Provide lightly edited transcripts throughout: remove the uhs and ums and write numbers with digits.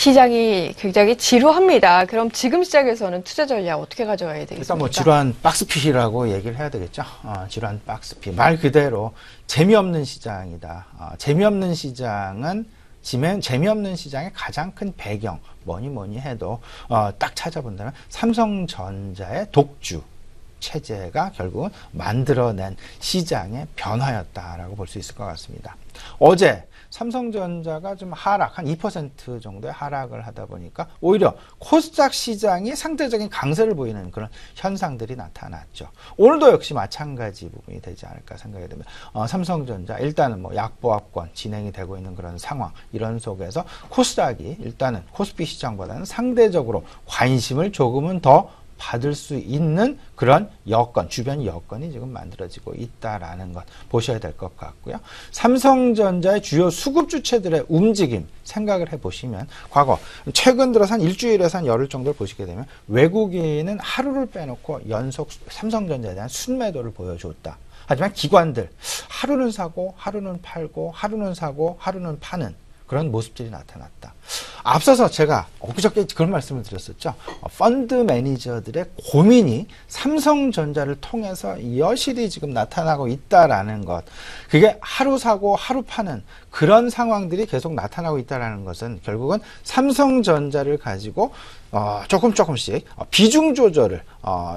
시장이 굉장히 지루합니다. 그럼 지금 시장에서는 투자 전략 어떻게 가져가야 되겠습니까? 일단 뭐 지루한 박스핏이라고 얘기를 해야 되겠죠. 지루한 박스핏. 말 그대로 재미없는 시장이다. 재미없는 시장은 재미없는 시장의 가장 큰 배경, 뭐니 해도 딱 찾아본다면 삼성전자의 독주 체제가 결국은 만들어낸 시장의 변화였다라고 볼 수 있을 것 같습니다. 어제 삼성전자가 좀 하락, 한 2% 정도의 하락을 하다 보니까 오히려 코스닥 시장이 상대적인 강세를 보이는 그런 현상들이 나타났죠. 오늘도 역시 마찬가지 부분이 되지 않을까 생각이 됩니다. 삼성전자 일단은 뭐 약보합권 진행이 되고 있는 그런 상황, 이런 속에서 코스닥이 일단은 코스피 시장보다는 상대적으로 관심을 조금은 더 받을 수 있는 그런 여건, 주변 여건이 지금 만들어지고 있다라는 것 보셔야 될 것 같고요. 삼성전자의 주요 수급 주체들의 움직임 생각을 해보시면 과거 최근 들어서 한 일주일에서 한 열흘 정도를 보시게 되면 외국인은 하루를 빼놓고 연속 삼성전자에 대한 순매도를 보여줬다. 하지만 기관들 하루는 사고 하루는 팔고 하루는 사고 하루는 파는 그런 모습들이 나타났다. 앞서서 제가 엊그저께 그런 말씀을 드렸었죠. 펀드 매니저들의 고민이 삼성전자를 통해서 여실히 지금 나타나고 있다라는 것. 그게 하루 사고 하루 파는 그런 상황들이 계속 나타나고 있다라는 것은 결국은 삼성전자를 가지고 조금씩 비중 조절을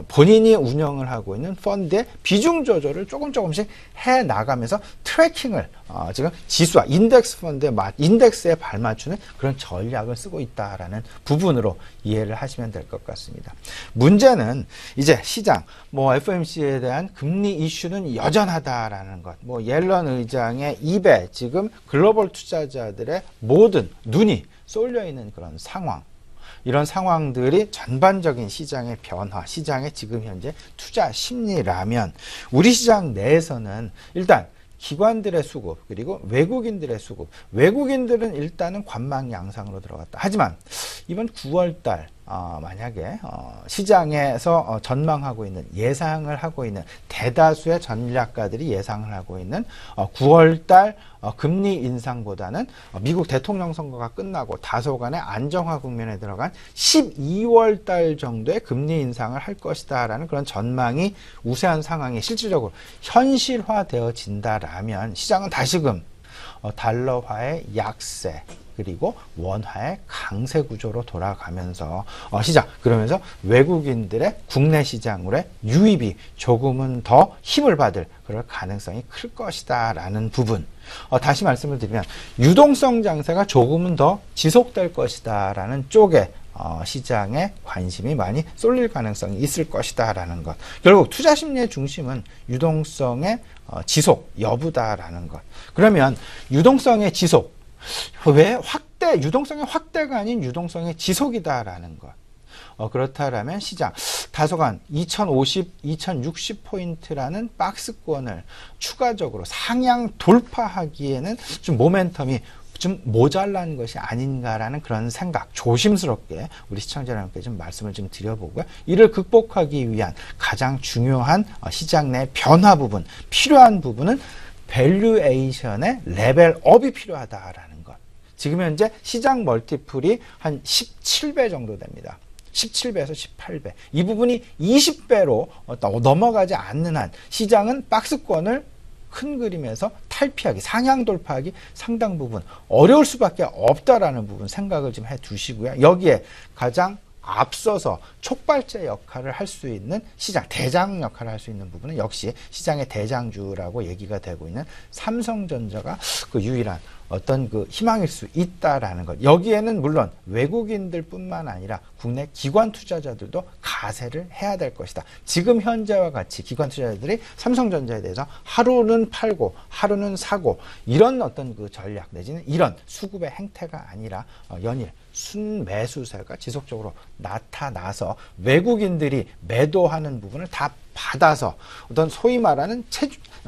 본인이 운영을 하고 있는 펀드의 비중 조절을 조금씩 해 나가면서 트래킹을 지금 지수와 인덱스 펀드의 인덱스에 발맞추는 그런 전략을 쓰고 있다라는 부분으로 이해를 하시면 될 것 같습니다. 문제는 이제 시장, FOMC에 대한 금리 이슈는 여전하다라는 것. 옐런 의장의 입에 지금 글로벌 투자자들의 모든 눈이 쏠려 있는 그런 상황. 이런 상황들이 전반적인 시장의 변화, 시장의 지금 현재 투자 심리라면 우리 시장 내에서는 일단 기관들의 수급 그리고 외국인들의 수급, 외국인들은 일단은 관망 양상으로 들어갔다. 하지만 이번 9월달 만약에 시장에서 전망하고 있는 예상을 하고 있는 대다수의 전략가들이 예상을 하고 있는 9월달 금리 인상보다는 미국 대통령 선거가 끝나고 다소간의 안정화 국면에 들어간 12월달 정도의 금리 인상을 할 것이다라는 그런 전망이 우세한 상황이 실질적으로 현실화되어진다라면 시장은 다시금 달러화의 약세 그리고 원화의 강세 구조로 돌아가면서 그러면서 외국인들의 국내 시장으로의 유입이 조금은 더 힘을 받을 그럴 가능성이 클 것이다라는 부분. 다시 말씀을 드리면 유동성 장세가 조금은 더 지속될 것이다라는 쪽에 시장에 관심이 많이 쏠릴 가능성이 있을 것이다라는 것. 결국 투자 심리의 중심은 유동성의 지속 여부다라는 것. 그러면 유동성의 지속, 왜 유동성의 확대가 아닌 유동성의 지속이다라는 것. 그렇다라면 시장 다소간 2050, 2060포인트라는 박스권을 추가적으로 상향 돌파하기에는 좀 모멘텀이 좀 모자란 것이 아닌가라는 그런 생각, 조심스럽게 우리 시청자 여러분께 좀 말씀을 좀 드려보고요. 이를 극복하기 위한 가장 중요한 시장 내 변화 부분, 필요한 부분은 밸류에이션의 레벨업이 필요하다라는 것. 지금 현재 시장 멀티플이 한 17배 정도 됩니다. 17배에서 18배. 이 부분이 20배로 넘어가지 않는 한 시장은 박스권을 큰 그림에서 탈피하기, 상향 돌파하기 상당 부분 어려울 수밖에 없다라는 부분 생각을 좀 해 두시고요. 여기에 가장 앞서서 촉발제 역할을 할 수 있는 시장, 대장 역할을 할 수 있는 부분은 역시 시장의 대장주라고 얘기가 되고 있는 삼성전자가 그 유일한 어떤 그 희망일 수 있다라는 것. 여기에는 물론 외국인들 뿐만 아니라 국내 기관 투자자들도 가세를 해야 될 것이다. 지금 현재와 같이 기관 투자자들이 삼성전자에 대해서 하루는 팔고 하루는 사고 이런 어떤 그 전략 내지는 이런 수급의 행태가 아니라 연일 순매수세가 지속적으로 나타나서 외국인들이 매도하는 부분을 다 받아서 어떤 소위 말하는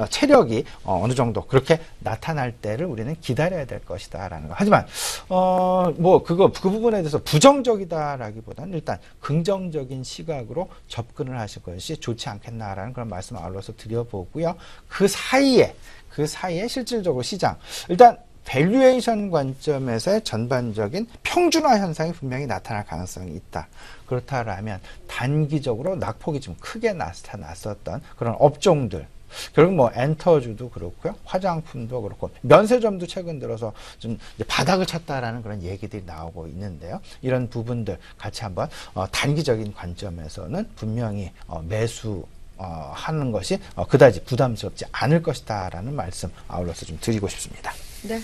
체력이 어느 정도 그렇게 나타날 때를 우리는 기다려야 될 것이다라는 거. 하지만 그 부분에 대해서 부정적이다라기보다는 일단 긍정적인 시각으로 접근을 하실 것이 좋지 않겠나라는 그런 말씀을 알려서 드려보고요. 그 사이에 실질적으로 시장 일단 밸류에이션 관점에서의 전반적인 평준화 현상이 분명히 나타날 가능성이 있다. 그렇다라면 단기적으로 낙폭이 좀 크게 나타났었던 그런 업종들, 결국 뭐 엔터주도 그렇고요, 화장품도 그렇고, 면세점도 최근 들어서 좀 이제 바닥을 쳤다라는 그런 얘기들이 나오고 있는데요. 이런 부분들 같이 한번 단기적인 관점에서는 분명히 매수 하는 것이 그다지 부담스럽지 않을 것이다라는 말씀 아울러서 좀 드리고 싶습니다. 네.